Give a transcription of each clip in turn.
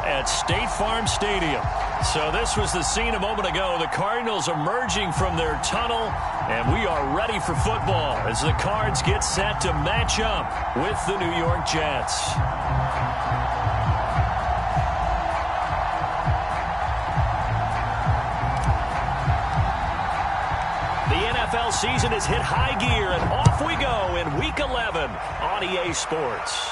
at State Farm Stadium. So this was the scene a moment ago. The Cardinals emerging from their tunnel, and we are ready for football as the Cards get set to match up with the New York Jets. NFL season has hit high gear, and off we go in Week 11 on EA Sports.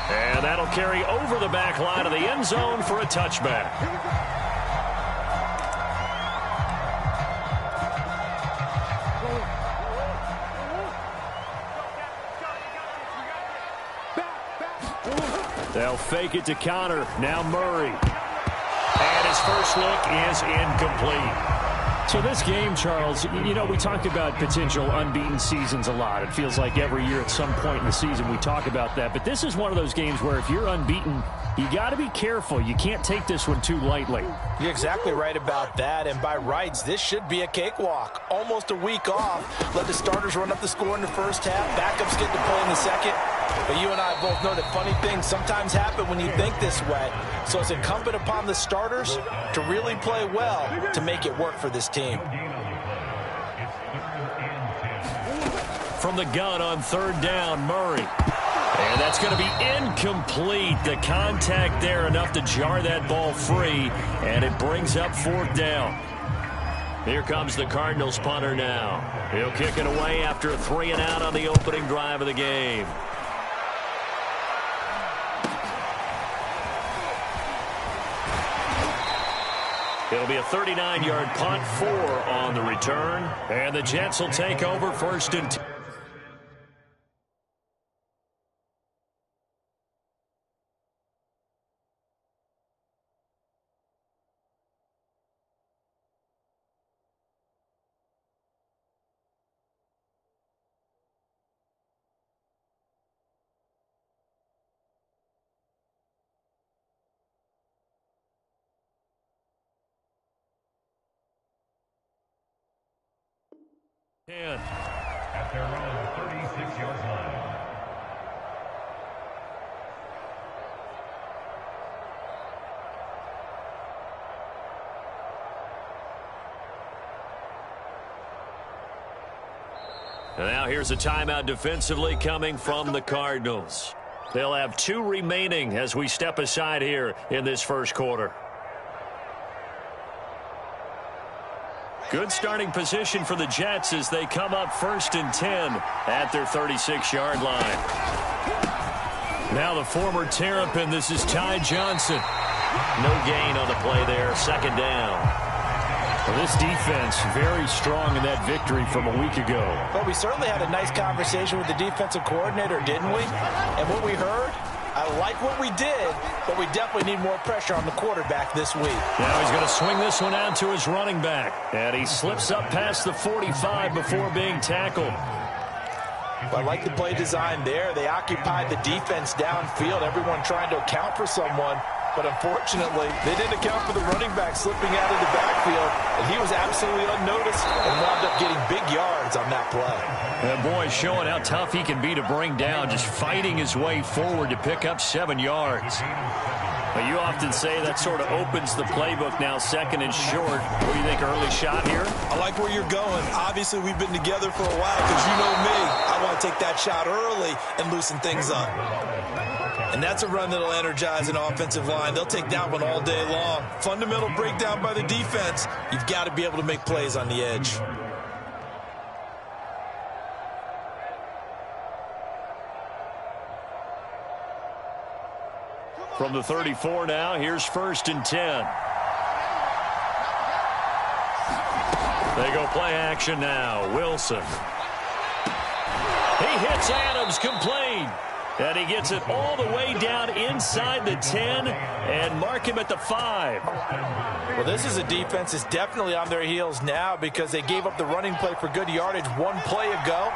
And that'll carry over the back line of the end zone for a touchback. They'll fake it to Connor. Now Murray. And his first look is incomplete. So this game, Charles, you know, we talked about potential unbeaten seasons a lot. It feels like every year at some point in the season we talk about that. But this is one of those games where if you're unbeaten, you got to be careful. You can't take this one too lightly. You're exactly right about that. And by rights, this should be a cakewalk. Almost a week off. Let the starters run up the score in the first half. Backups get to play in the second. But you and I both know that funny things sometimes happen when you think this way. So it's incumbent upon the starters to really play well to make it work for this team. From the gun on third down, Murray. And that's going to be incomplete. The contact there enough to jar that ball free, and it brings up fourth down. Here comes the Cardinals punter now. He'll kick it away after a 3-and-out on the opening drive of the game. It'll be a 39-yard punt, 4 on the return. And the Jets will take over first and 10. At their own 36-yard line. And now here's a timeout defensively coming from the Cardinals. They'll have 2 remaining as we step aside here in this first quarter. Good starting position for the Jets as they come up first and 10 at their 36-yard line. Now the former Terrapin, this is Ty Johnson. No gain on the play there, second down. Well, this defense very strong in that victory from a week ago. Well, we certainly had a nice conversation with the defensive coordinator, didn't we? And what we heard, I like what we did, but we definitely need more pressure on the quarterback this week. Now he's going to swing this one out to his running back. And he slips up past the 45 before being tackled. Well, I like the play design there. They occupied the defense downfield, everyone trying to account for someone. But unfortunately, they didn't account for the running back slipping out of the backfield. And he was absolutely unnoticed and wound up getting big yards on that play. That boy showing how tough he can be to bring down, just fighting his way forward to pick up 7 yards. But you often say that sort of opens the playbook now, second and short. What do you think, early shot here? I like where you're going. Obviously, we've been together for a while because you know me. I want to take that shot early and loosen things up. And that's a run that'll energize an offensive line. They'll take that one all day long. Fundamental breakdown by the defense. You've got to be able to make plays on the edge. From the 34 now, here's first and 10. They go play action now. Wilson. He hits Adams, complete. And he gets it all the way down inside the 10 and mark him at the 5. Well, this is a defense that's definitely on their heels now because they gave up the running play for good yardage one play ago.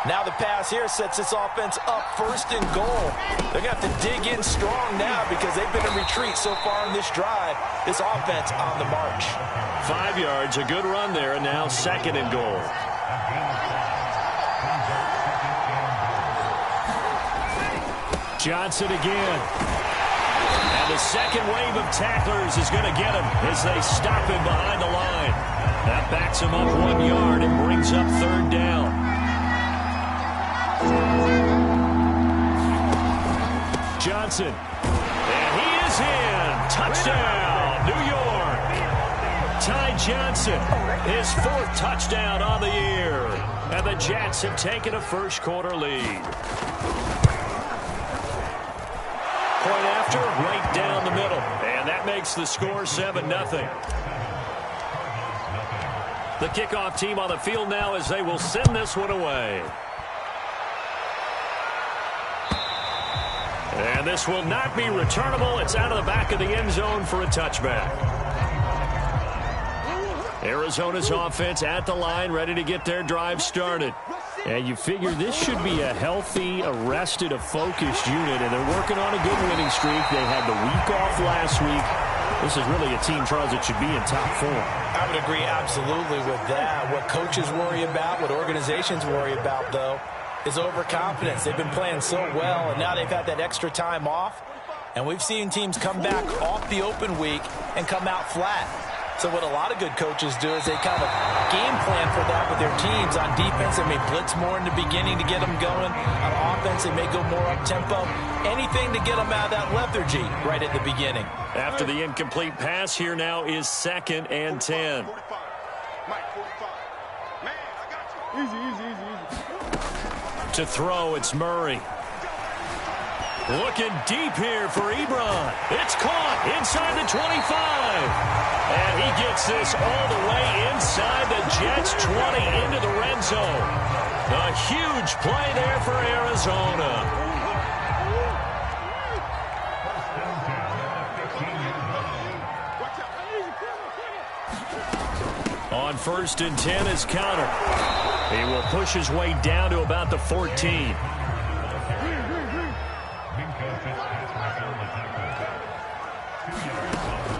Now the pass here sets this offense up first and goal. They're going to have to dig in strong now because they've been in retreat so far in this drive. This offense on the march. 5 yards, a good run there, and now second and goal. Johnson again. second wave of tacklers is going to get him as they stop him behind the line. That backs him up 1 yard and brings up third down. Johnson. And he is in. Touchdown, New York. Ty Johnson, his 4th touchdown on the year. And the Jets have taken a first-quarter lead. Point after, right down the middle. And that makes the score 7-0. The kickoff team on the field now as they will send this one away. And this will not be returnable. It's out of the back of the end zone for a touchback. Arizona's offense at the line, ready to get their drive started. And you figure this should be a healthy, arrested, a focused unit, and they're working on a good winning streak. They had the week off last week. This is really a team, Charles, that should be in top form. I would agree absolutely with that. What coaches worry about, what organizations worry about, though, is overconfidence. They've been playing so well, and now they've had that extra time off. And we've seen teams come back off the open week and come out flat. So what a lot of good coaches do is they kind of game plan for that with their teams. On defense, they may blitz more in the beginning to get them going. On offense, they may go more up-tempo. Anything to get them out of that lethargy right at the beginning. After the incomplete pass, here now is 2nd and 10. To throw, it's Murray. Looking deep here for Ebron. It's caught inside the 25. And he gets this all the way inside the Jets' 20 into the red zone. A huge play there for Arizona. On 1st and 10 is Conner. He will push his way down to about the 14.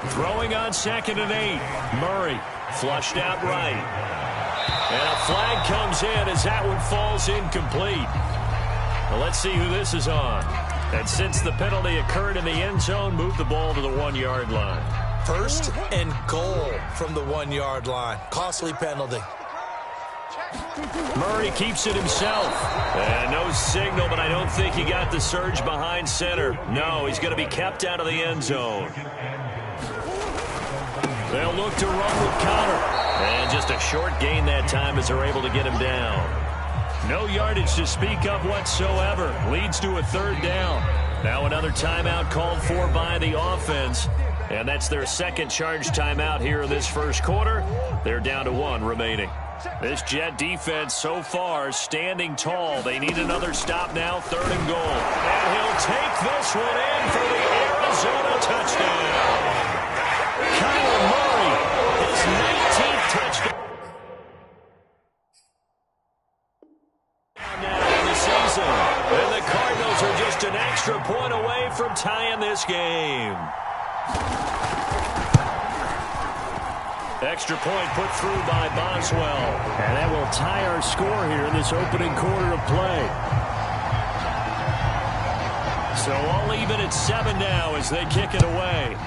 Throwing on 2nd and 8. Murray flushed out right. And a flag comes in as that one falls incomplete. Well, let's see who this is on. And since the penalty occurred in the end zone, move the ball to the 1 yard line. 1st and goal from the 1 yard line. Costly penalty. Murray keeps it himself. And no signal, but I don't think he got the surge behind center. No, he's going to be kept out of the end zone. They'll look to run with Conner. And just a short gain that time as they're able to get him down. No yardage to speak of whatsoever. Leads to a 3rd down. Now another timeout called for by the offense. And that's their 2nd charge timeout here in this first quarter. They're down to 1 remaining. This Jet defense so far standing tall. They need another stop now, 3rd and goal. And he'll take this one in for the Arizona touchdown. Kyler Murray, his 19th touchdown now in the season. And the Cardinals are just an extra point away from tying this game. Extra point put through by Boswell. And that will tie our score here in this opening quarter of play. So all even at 7 now as they kick it away.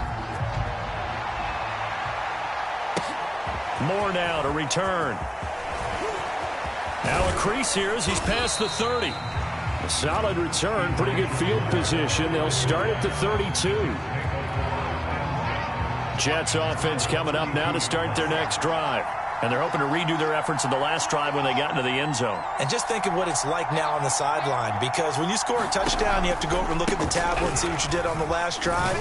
Moore now to return. Now a crease here as he's past the 30. A solid return, pretty good field position. They'll start at the 32. Jets offense coming up now to start their next drive. And they're hoping to redo their efforts in the last drive when they got into the end zone. And just think of what it's like now on the sideline, because when you score a touchdown, you have to go over and look at the tablet and see what you did on the last drive.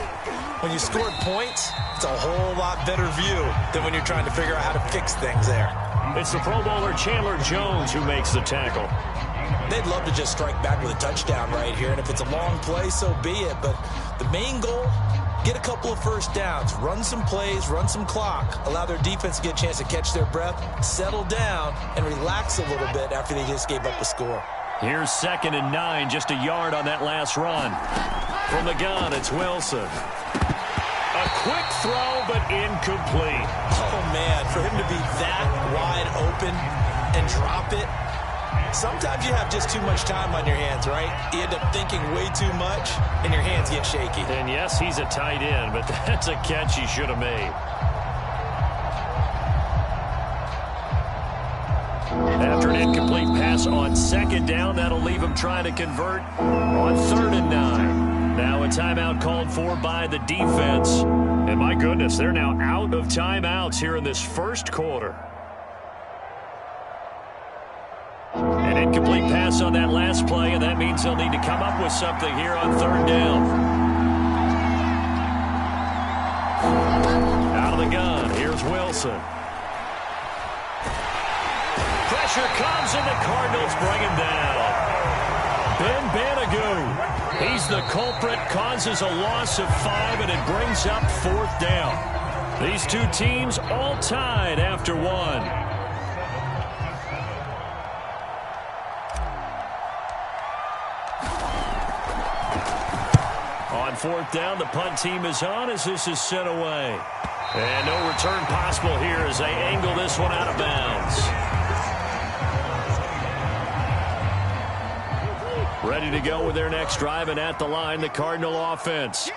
When you scored points, it's a whole lot better view than when you're trying to figure out how to fix things there. It's the Pro Bowler Chandler Jones who makes the tackle. They'd love to just strike back with a touchdown right here, and if it's a long play, so be it. But the main goal, get a couple of first downs, run some plays, run some clock, allow their defense to get a chance to catch their breath, settle down, and relax a little bit after they just gave up a score. Here's 2nd and 9, just a yard on that last run. From the gun, it's Wilson. A quick throw, but incomplete. Oh, man, for him to be that wide open and drop it, Sometimes you have just too much time on your hands, right? You end up thinking way too much, and your hands get shaky. And yes, he's a tight end, but that's a catch he should have made. After an incomplete pass on second down, that'll leave him trying to convert on 3rd and 9. Now a timeout called for by the defense. And my goodness, they're now out of timeouts here in this first quarter. An incomplete pass on that last play, and that means they'll need to come up with something here on 3rd down. Out of the gun, here's Wilson. Pressure comes, and the Cardinals bring him down. Ben Banogu. He's the culprit, causes a loss of 5, and it brings up 4th down. These two teams all tied after 1. On 4th down, the punt team is on as this is sent away. And no return possible here as they angle this one out of bounds. Ready to go with their next drive, and at the line, the Cardinal offense.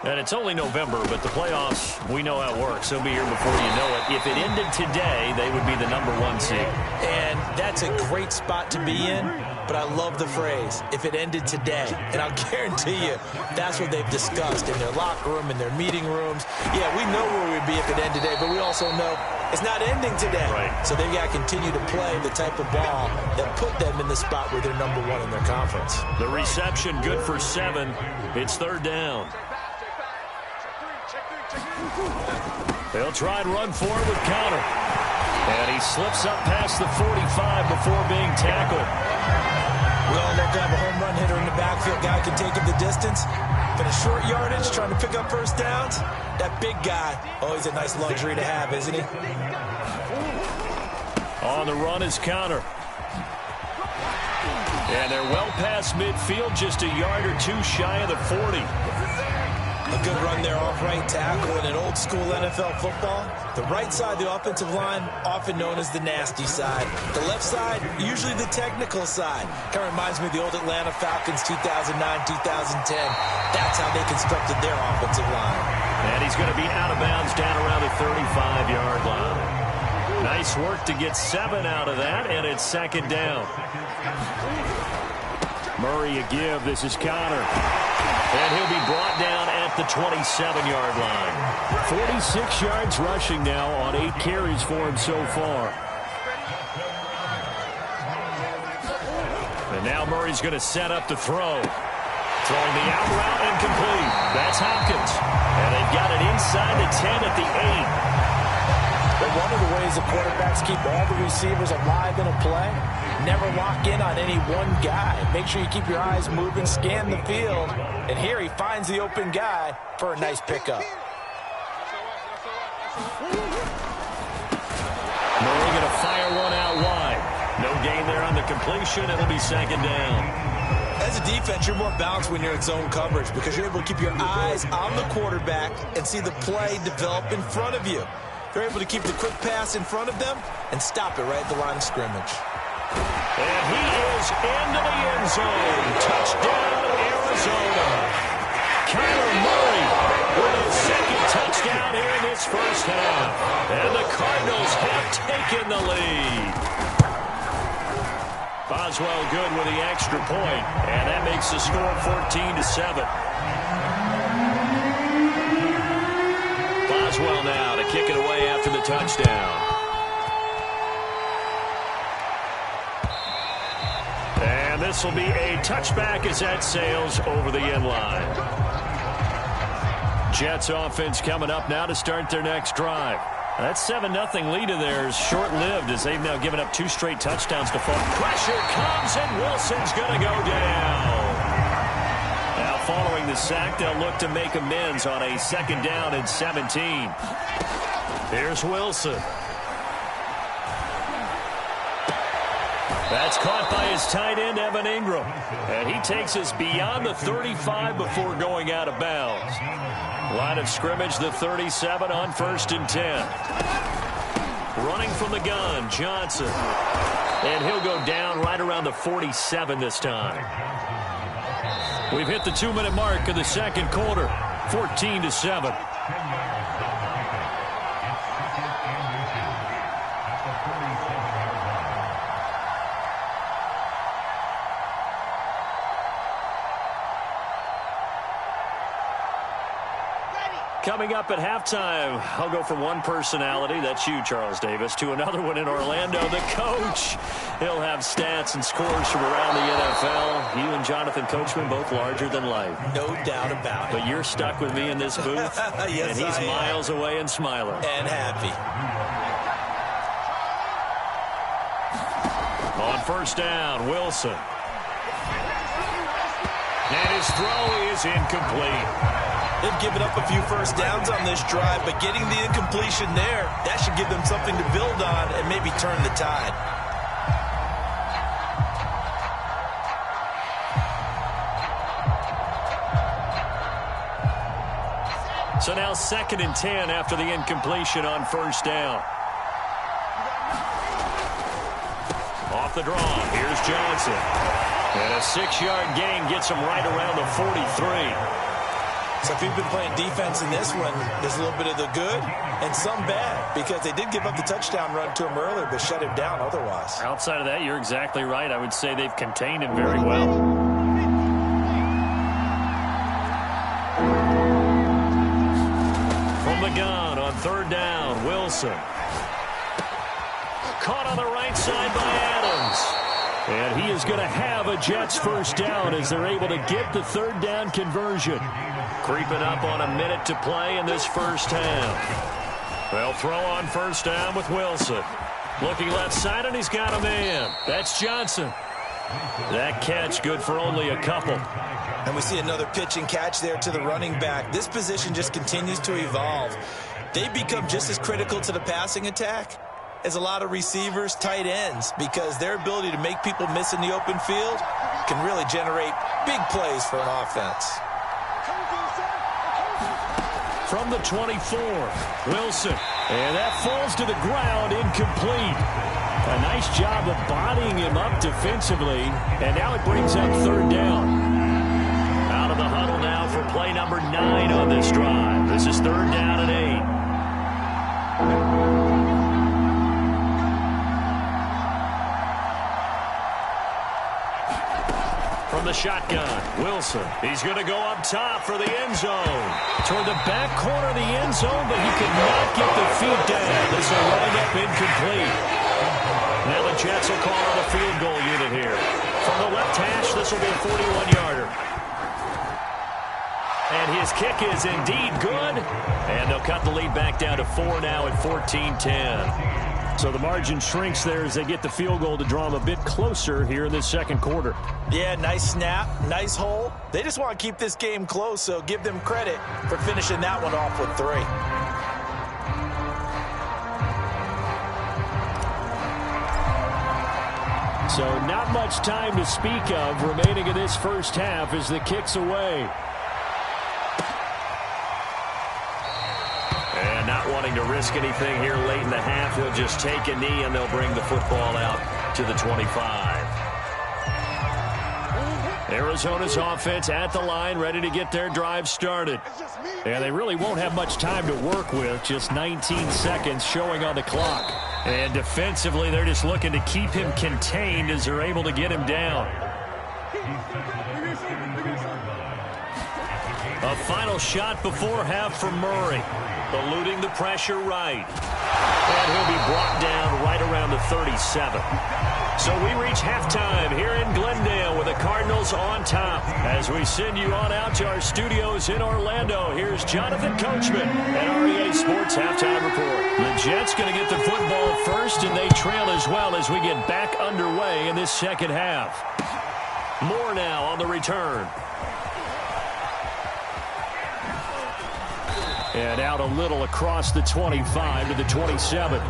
And it's only November, but the playoffs, we know how it works. They'll be here before you know it. If it ended today, they would be the #1 seed. And that's a great spot to be in, but I love the phrase, if it ended today. And I'll guarantee you, that's what they've discussed in their locker room, in their meeting rooms. Yeah, we know where we'd be if it ended today, but we also know it's not ending today. Right. So they've got to continue to play the type of ball that put them in the spot where they're #1 in their conference. The reception good for 7. It's 3rd down. They'll try and run for it with counter. And he slips up past the 45 before being tackled. We all love to have a home run hitter in the backfield. Guy can take him the distance. But a short yardage, trying to pick up first downs, that big guy, always a nice luxury to have, isn't he? On the run is counter. And they're well past midfield, just a yard or 2 shy of the 40. A good run there off right tackle in an old school NFL football. The right side, the offensive line, often known as the nasty side. The left side, usually the technical side. Kind of reminds me of the old Atlanta Falcons 2009, 2010. That's how they constructed their offensive line. And he's going to be out of bounds down around the 35-yard line. Nice work to get 7 out of that, and it's 2nd down. Murray a give. This is Connor. And he'll be brought down at the 27-yard line. 46 yards rushing now on 8 carries for him so far. And now Murray's going to set up the throw. Throwing the out route incomplete. That's Hopkins. And they've got it inside the 10 at the 8. But one of the ways the quarterbacks keep all the receivers alive in a play, never lock in on any one guy. Make sure you keep your eyes moving, scan the field. And here he finds the open guy for a nice pickup. Murray going to fire one out wide. No gain there on the completion. It'll be 2nd down. As a defense, you're more balanced when you're in zone coverage because you're able to keep your eyes on the quarterback and see the play develop in front of you. They're able to keep the quick pass in front of them and stop it right at the line of scrimmage. And he is into the end zone. Touchdown, Arizona. Kyler Murray with his 2nd touchdown here in this first half. And the Cardinals have taken the lead. Boswell good with the extra point, and that makes the score 14-7. Boswell now to kick it away after the touchdown. And this will be a touchback as that sails over the end line. Jets offense coming up now to start their next drive. That 7-0 lead of theirs short-lived as they've now given up 2 straight touchdowns to fall. Pressure comes, and Wilson's going to go down. Now following the sack, they'll look to make amends on a 2nd down and 17. Here's Wilson. That's caught by his tight end, Evan Ingram. And he takes us beyond the 35 before going out of bounds. Line of scrimmage, the 37 on 1st and 10. Running from the gun, Johnson. And he'll go down right around the 47 this time. We've hit the 2-minute mark of the second quarter, 14-7. Coming up at halftime, I'll go from one personality, that's you, Charles Davis, to another one in Orlando, the coach. He'll have stats and scores from around the NFL. You and Jonathan Coachman, both larger than life. No doubt about it. But you're stuck with me in this booth, yes, and he's miles away and smiling. And happy. On first down, Wilson. And his throw is incomplete. They've given up a few first downs on this drive, but getting the incompletion there, that should give them something to build on and maybe turn the tide. So now 2nd and 10 after the incompletion on first down. Off the draw, here's Johnson. And a 6-yard gain gets him right around the 43. So if you've been playing defense in this one, there's a little bit of the good and some bad, because they did give up the touchdown run to him earlier, but shut him down otherwise. Outside of that, you're exactly right. I would say they've contained him very well. From the gun on third down, Wilson. Caught on the right side by Adams. And he is going to have a Jets first down as they're able to get the third down conversion. Creeping up on a minute to play in this first half. They'll throw on first down with Wilson. Looking left side, and he's got a man. That's Johnson. That catch good for only a couple. And we see another pitch and catch there to the running back. This position just continues to evolve. They become just as critical to the passing attack as a lot of receivers, tight ends, because their ability to make people miss in the open field can really generate big plays for an offense. From the 24, Wilson. And that falls to the ground, incomplete. A nice job of bodying him up defensively. And now it brings up third down. Out of the huddle now for play number 9 on this drive. This is third down and 8. From the shotgun, Wilson. He's going to go up top for the end zone. Toward the back corner of the end zone, but he could not get the feet down. This will wind up incomplete. Now the Jets will call on a field goal unit here. From the left hash, this will be a 41-yarder. And his kick is indeed good. And they'll cut the lead back down to 4 now at 14-10. So the margin shrinks there as they get the field goal to draw them a bit closer here in this second quarter. Yeah, nice snap, nice hole. They just want to keep this game close, so give them credit for finishing that one off with 3. So not much time to speak of remaining in this first half as the kick's away. And not wanting to risk anything here late in the half, he'll just take a knee and they'll bring the football out to the 25. Arizona's offense at the line, ready to get their drive started. And they really won't have much time to work with, just 19 seconds showing on the clock. And defensively, they're just looking to keep him contained as they're able to get him down. A final shot before half from Murray. Eluding the pressure right. And he'll be brought down right around the 37. So we reach halftime here in Glendale with the Cardinals on top. As we send you on out to our studios in Orlando, here's Jonathan Coachman at REA Sports Halftime Report. The Jets going to get the football first, and they trail as well as we get back underway in this second half. More now on the return. And out a little across the 25 to the 27.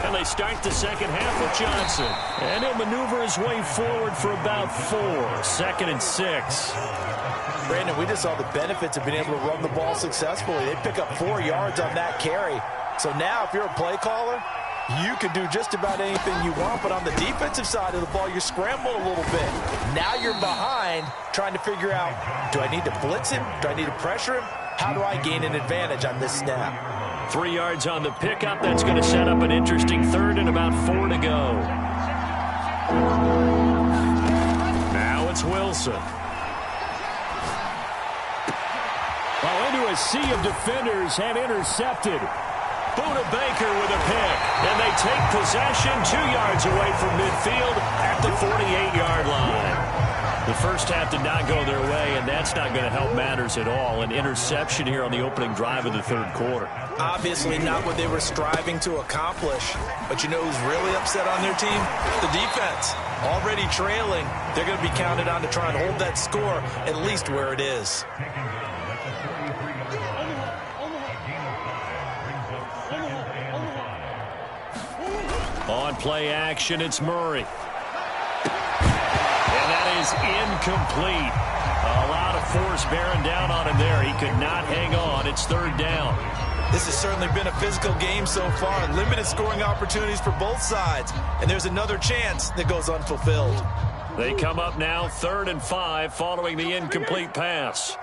And they start the second half with Johnson. And he'll maneuver his way forward for about 4. 2nd and 6. Brandon, we just saw the benefits of being able to run the ball successfully. They pick up 4 yards on that carry. So now if you're a play caller, you can do just about anything you want, but on the defensive side of the ball, you're scrambling a little bit. Now you're behind trying to figure out, do I need to blitz him? Do I need to pressure him? How do I gain an advantage on this snap? 3 yards on the pickup. That's going to set up an interesting 3rd and about 4 to go. Now it's Wilson. Well, into a sea of defenders and intercepted. Buda Baker with a pick, and they take possession 2 yards away from midfield at the 48-yard line. The first half did not go their way, and that's not going to help matters at all. An interception here on the opening drive of the 3rd quarter. Obviously not what they were striving to accomplish, but you know who's really upset on their team? The defense. Already trailing, they're going to be counted on to try and hold that score at least where it is. On play action, it's Murray. And that is incomplete. A lot of force bearing down on him there. He could not hang on. It's 3rd down. This has certainly been a physical game so far. Limited scoring opportunities for both sides. And there's another chance that goes unfulfilled. They come up now 3rd and 5 following the incomplete pass.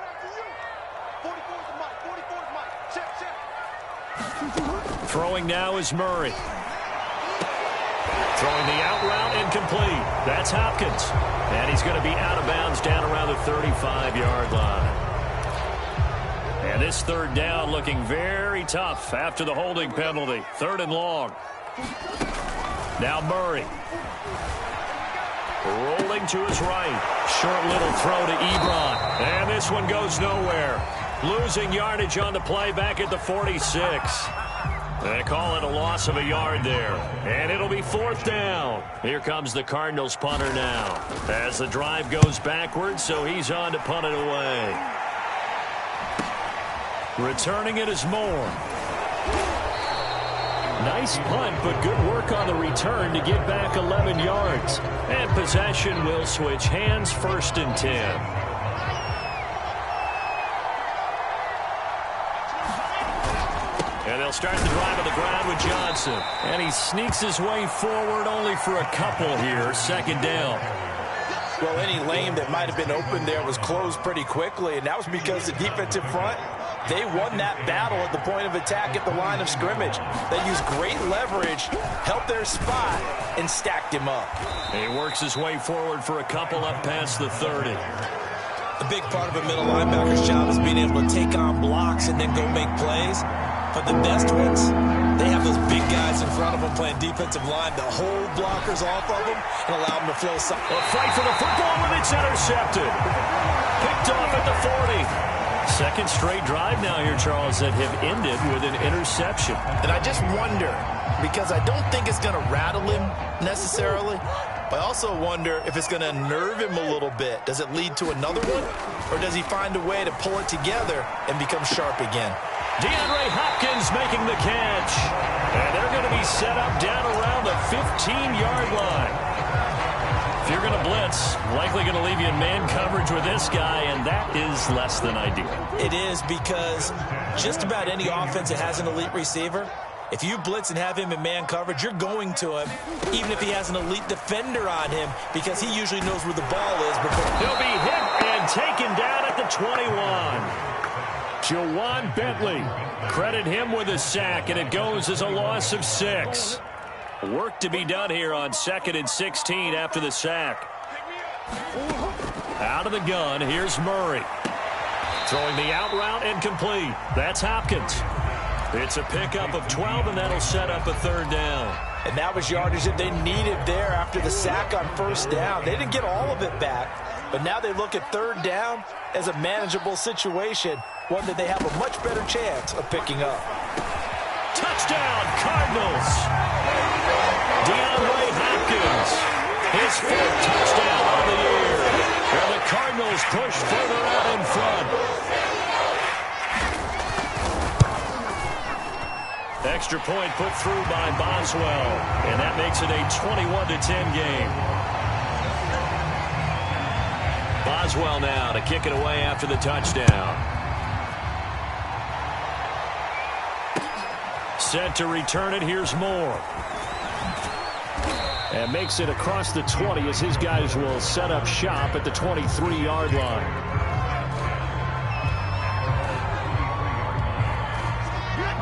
Throwing now is Murray. Throwing the out route incomplete. That's Hopkins. And he's going to be out of bounds down around the 35-yard line. And this 3rd down looking very tough after the holding penalty. 3rd and long. Now Murray. Rolling to his right. Short little throw to Ebron. And this one goes nowhere. Losing yardage on the play back at the 46. They call it a loss of a yard there. And it'll be 4th down. Here comes the Cardinals punter now. As the drive goes backwards, so he's on to punt it away. Returning it is Moore. Nice punt, but good work on the return to get back 11 yards. And possession will switch hands, 1st and 10. And they'll start the drive on the ground with Johnson. And he sneaks his way forward only for a couple here. 2nd down. Well, any lane that might have been open there was closed pretty quickly, and that was because the defensive front, they won that battle at the point of attack at the line of scrimmage. They used great leverage, held their spot, and stacked him up. He works his way forward for a couple up past the 30. A big part of a middle linebacker's job is being able to take on blocks and then go make plays. But the best ones, they have those big guys in front of them playing defensive line to hold blockers off of them and allow them to flow. A fight for the football when it's intercepted. Picked off at the 40. 2nd straight drive now here, Charles, that have ended with an interception. And I just wonder, because I don't think it's going to rattle him necessarily, but I also wonder if it's going to unnerve him a little bit. Does it lead to another one? Or does he find a way to pull it together and become sharp again? DeAndre Hopkins making the catch. And they're going to be set up down around the 15-yard line. If you're going to blitz, likely going to leave you in man coverage with this guy, and that is less than ideal. It is, because just about any offense that has an elite receiver, if you blitz and have him in man coverage, you're going to him, even if he has an elite defender on him, because he usually knows where the ball is. He'll be hit and taken down at the 21. Jawan Bentley, credit him with a sack, and it goes as a loss of 6. Work to be done here on 2nd and 16 after the sack. Out of the gun, here's Murray. Throwing the out route and complete. That's Hopkins. It's a pickup of 12, and that'll set up a 3rd down. And that was yardage that they needed there after the sack on 1st down. They didn't get all of it back, but now they look at 3rd down as a manageable situation, one that they have a much better chance of picking up. Touchdown, Cardinals! DeAndre Hopkins, his 4th touchdown on the year. And the Cardinals push further out in front. Extra point put through by Boswell, and that makes it a 21-10 game. Boswell now to kick it away after the touchdown. Set to return it. Here's Moore. And makes it across the 20 as his guys will set up shop at the 23-yard line.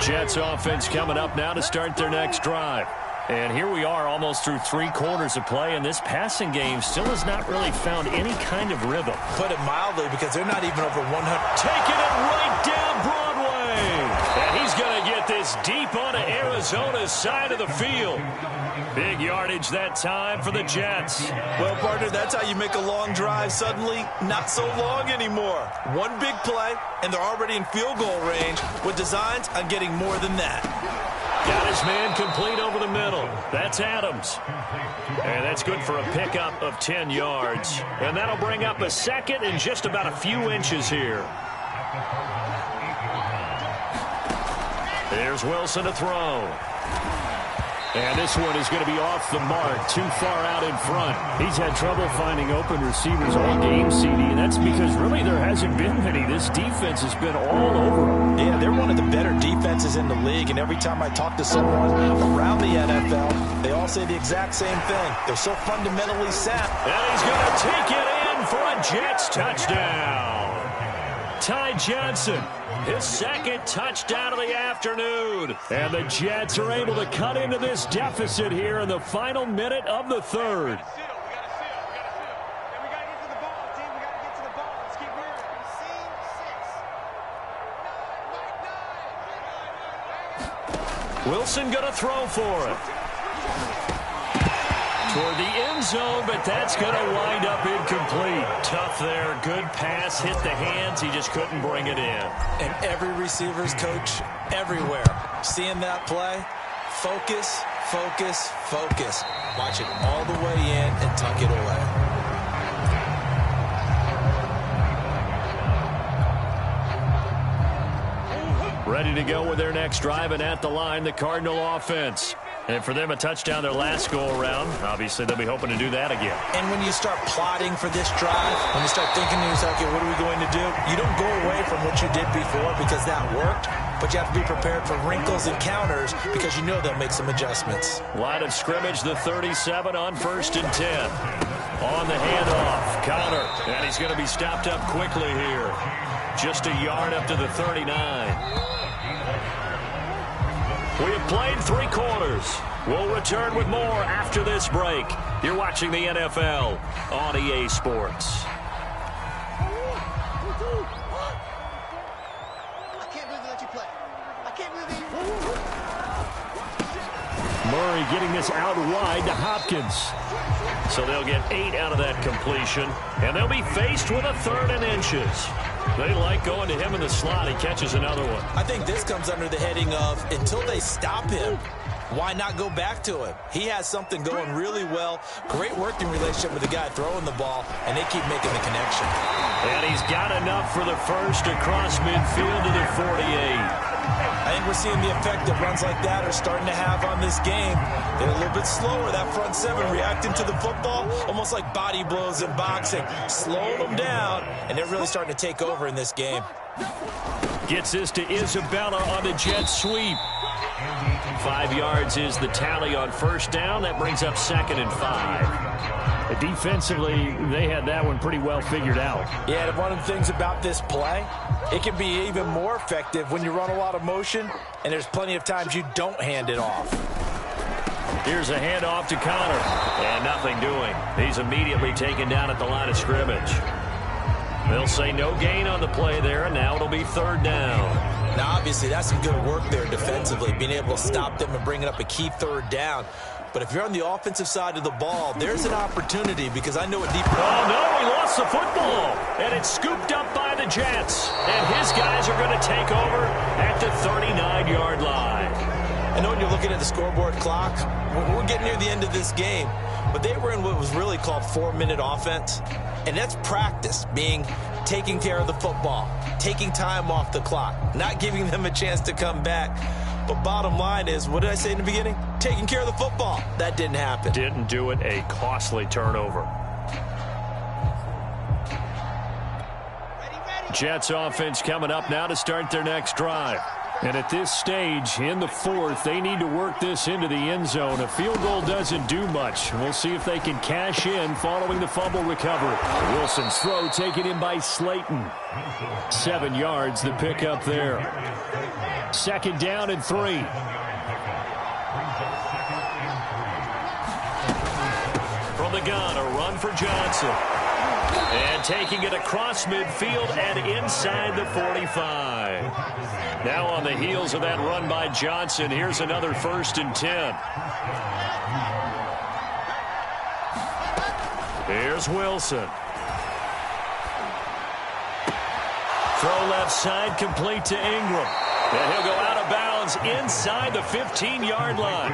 Jets offense coming up now to start their next drive. And here we are almost through 3 quarters of play, and this passing game still has not really found any kind of rhythm. Put it mildly, because they're not even over 100. Taking it right down Broadway. And he's going to get this deep onto Arizona's side of the field. Big yardage that time for the Jets. Well, partner, that's how you make a long drive suddenly not so long anymore. One big play, and they're already in field goal range with designs on getting more than that. Got his man complete over the middle. That's Adams. And that's good for a pickup of 10 yards. And that'll bring up a second and just about a few inches here. There's Wilson to throw. And this one is going to be off the mark, too far out in front. He's had trouble finding open receivers all game, CD, and that's because really there hasn't been many. This defense has been all over them. Yeah, they're one of the better defenses in the league, and every time I talk to someone around the NFL, they all say the exact same thing. They're so fundamentally sound. And he's going to take it in for a Jets touchdown. Ty Johnson, his second touchdown of the afternoon. And the Jets are able to cut into this deficit here in the final minute of the third. Wilson going to throw for it. Toward the end zone, but that's going to wind up incomplete. Tough there. Good pass. Hit the hands. He just couldn't bring it in. And every receiver's coach everywhere, seeing that play, focus, focus, focus. Watch it all the way in and tuck it away. Ready to go with their next drive, and at the line, the Cardinal offense. And for them, a touchdown their last go-around. Obviously, they'll be hoping to do that again. And when you start plotting for this drive, when you start thinking to yourself, okay, what are we going to do? You don't go away from what you did before because that worked, but you have to be prepared for wrinkles and counters because you know they'll make some adjustments. Line of scrimmage, the 37 on 1st and 10. On the handoff, Connor. And he's going to be stopped up quickly here. Just a yard up to the 39. We have played 3 quarters. We'll return with more after this break. You're watching the NFL on EA Sports. I can't believe they let you play. I can't believe they... Murray getting this out wide to Hopkins. So they'll get 8 out of that completion. And they'll be faced with a 3rd and inches. They like going to him in the slot. He catches another one. I think this comes under the heading of until they stop him, why not go back to him? He has something going really well. Great working relationship with the guy throwing the ball, and they keep making the connection. And he's got enough for the first across midfield to the 48. I think we're seeing the effect that runs like that are starting to have on this game. They're a little bit slower, that front 7 reacting to the football, almost like body blows in boxing, slowing them down, and they're really starting to take over in this game. Gets this to Isabella on the jet sweep. 5 yards is the tally on 1st down. That brings up 2nd and 5. Defensively, they had that one pretty well figured out. Yeah, and one of the things about this play, it can be even more effective when you run a lot of motion, and there's plenty of times you don't hand it off. Here's a handoff to Connor, and nothing doing. He's immediately taken down at the line of scrimmage. They'll say no gain on the play there, and now it'll be 3rd down. Now, obviously, that's some good work there defensively, being able to stop them and bringing up a key 3rd down. But if you're on the offensive side of the ball, there's an opportunity because I know what deep... Oh, no, he lost the football. And it's scooped up by the Jets. And his guys are going to take over at the 39-yard line. I know when you're looking at the scoreboard clock, we're getting near the end of this game. But they were in what was really called 4-minute offense. And that's practice, being taking care of the football, taking time off the clock, not giving them a chance to come back. But bottom line is, what did I say in the beginning? Taking care of the football. That didn't happen. Didn't do it. A costly turnover. Jets offense coming up now to start their next drive. And at this stage, in the fourth, they need to work this into the end zone. A field goal doesn't do much. We'll see if they can cash in following the fumble recovery. Wilson's throw taken in by Slayton. 7 yards, the pickup there. 2nd down and 3. From the gun, a run for Johnson. And taking it across midfield and inside the 45. Now on the heels of that run by Johnson, here's another 1st and 10. Here's Wilson. Throw left side, complete to Ingram. And he'll go out of bounds inside the 15-yard line.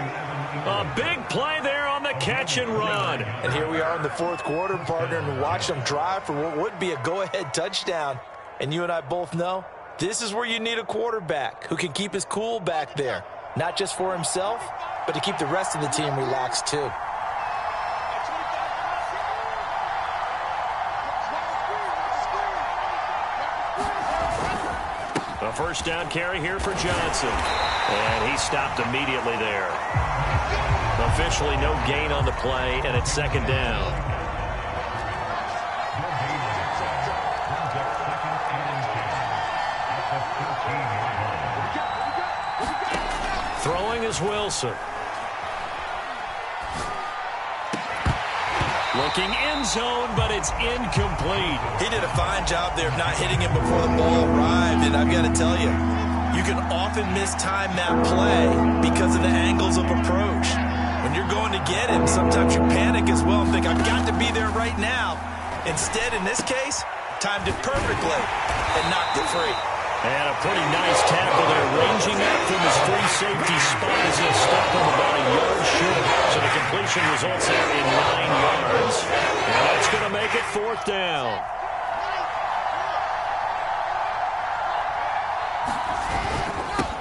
A big play there on the catch and run. And here we are in the 4th quarter, partner, and watch them drive for what would be a go-ahead touchdown. And you and I both know this is where you need a quarterback who can keep his cool back there. Not just for himself, but to keep the rest of the team relaxed too. A 1st down carry here for Johnson. And he stopped immediately there. Officially no gain on the play, and it's 2nd down. Throwing is Wilson. Looking end zone, but it's incomplete. He did a fine job there of not hitting him before the ball arrived, and I've got to tell you, you can often mistime that play because of the angles of approach. When you're going to get him, sometimes you panic as well and think, I've got to be there right now. Instead, in this case, timed it perfectly and knocked it free. And a pretty nice tackle there, ranging up from his free safety spot as he'll stop him about a yard short. So the completion results there in 9 yards. And that's going to make it 4th down.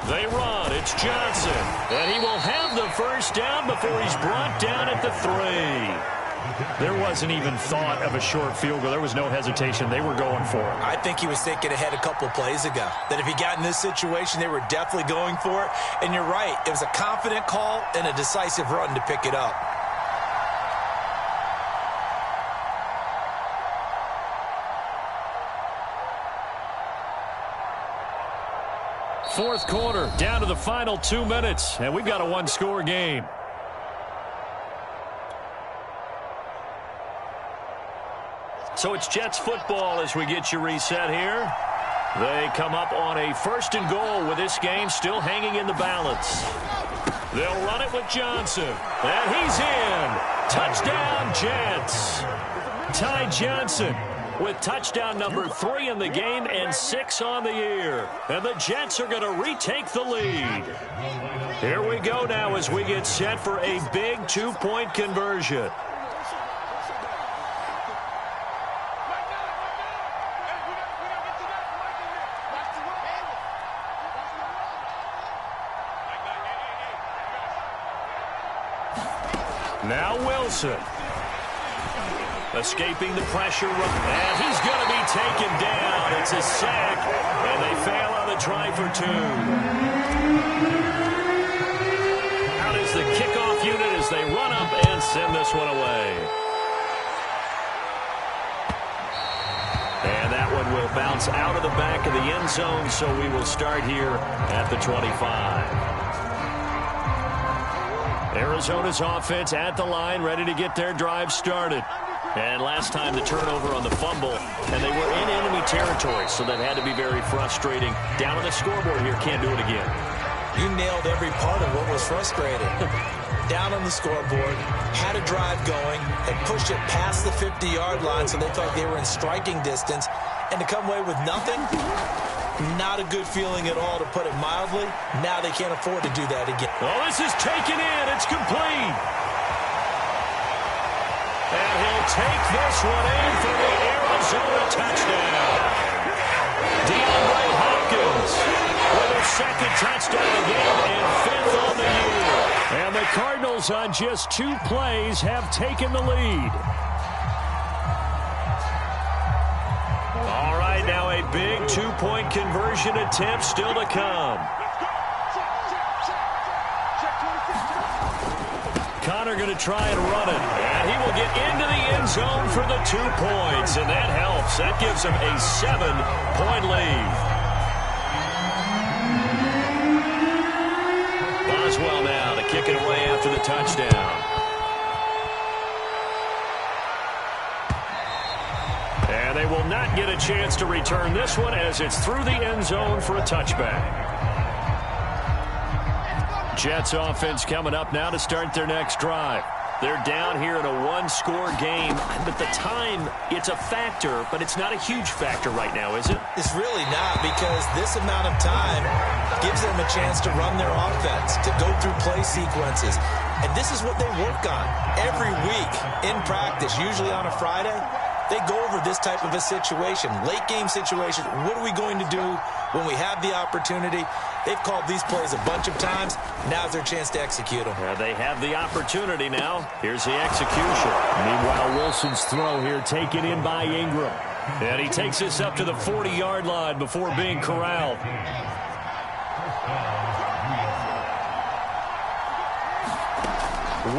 They run. It's Johnson. And he will have the 1st down before he's brought down at the 3. There wasn't even thought of a short field goal. There was no hesitation. They were going for it. I think he was thinking ahead a couple of plays ago. That if he got in this situation, they were definitely going for it. And you're right. It was a confident call and a decisive run to pick it up. Fourth quarter, down to the final 2 minutes, and we've got a 1-score game. So it's Jets football as we get you reset here. They come up on a 1st and goal with this game still hanging in the balance. They'll run it with Johnson, and he's in. Touchdown, Jets. Ty Johnson with touchdown number 3 in the game and 6 on the year. And the Jets are going to retake the lead. Here we go now as we get set for a big 2-point conversion. Now Wilson. Escaping the pressure, and he's going to be taken down. It's a sack, and they fail on the try for 2. Out is the kickoff unit as they run up and send this one away. And that one will bounce out of the back of the end zone, so we will start here at the 25. Arizona's offense at the line, ready to get their drive started. And last time the turnover on the fumble, and they were in enemy territory, so that had to be very frustrating. Down on the scoreboard here, can't do it again. You nailed every part of what was frustrating. Down on the scoreboard, had a drive going, had pushed it past the 50-yard line, so they thought they were in striking distance, and to come away with nothing, not a good feeling at all, to put it mildly. Now they can't afford to do that again. Oh, this is taken in. It's complete. And he'll take this one in for the Arizona touchdown. DeAndre Hopkins with a second touchdown again and 5th on the year. And the Cardinals on just 2 plays have taken the lead. All right, now a big 2-point conversion attempt still to come. Connor going to try and run it. And he will get into the end zone for the 2 points. And that helps. That gives him a 7-point lead. Boswell now to kick it away after the touchdown. And they will not get a chance to return this one as it's through the end zone for a touchback. Jets offense coming up now to start their next drive. They're down here in a 1-score game, but the time, it's a factor, but it's not a huge factor right now, is it? It's really not, because this amount of time gives them a chance to run their offense, to go through play sequences. And this is what they work on every week in practice, usually on a Friday. They go over this type of a situation, late-game situation. What are we going to do when we have the opportunity? They've called these plays a bunch of times. Now's their chance to execute them. They have the opportunity now. Here's the execution. Meanwhile, Wilson's throw here taken in by Ingram. And he takes this up to the 40-yard line before being corralled.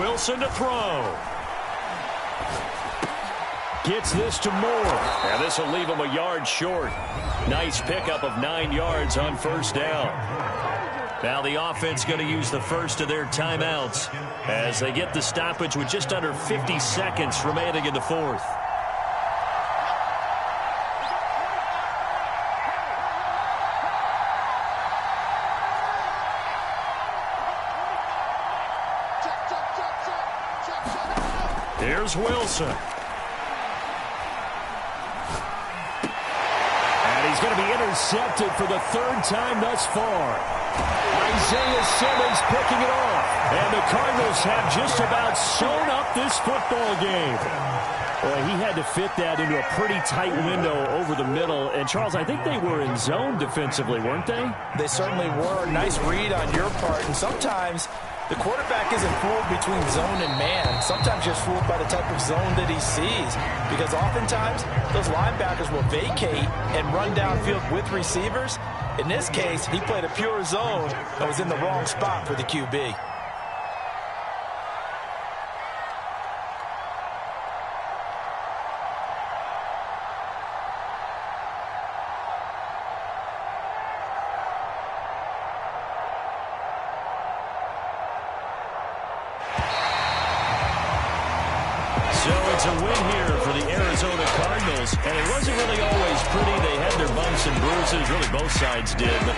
Wilson to throw. Gets this to Moore. And this will leave him a yard short. Nice pickup of 9 yards on first down. Now the offense going to use the first of their timeouts as they get the stoppage with just under 50 seconds remaining in the fourth. Here's Wilson. He's going to be intercepted for the 3rd time thus far. Isaiah Simmons picking it off. And the Cardinals have just about sewn up this football game. Boy, he had to fit that into a pretty tight window over the middle. And, Charles, I think they were in zone defensively, weren't they? They certainly were. Nice read on your part. And sometimes the quarterback isn't fooled between zone and man. Sometimes just fooled by the type of zone that he sees. Because oftentimes, those linebackers will vacate and run downfield with receivers. In this case, he played a pure zone and was in the wrong spot for the QB. So it's a win here for the Arizona Cardinals, and it wasn't really always pretty. They had their bumps and bruises, really both sides did, but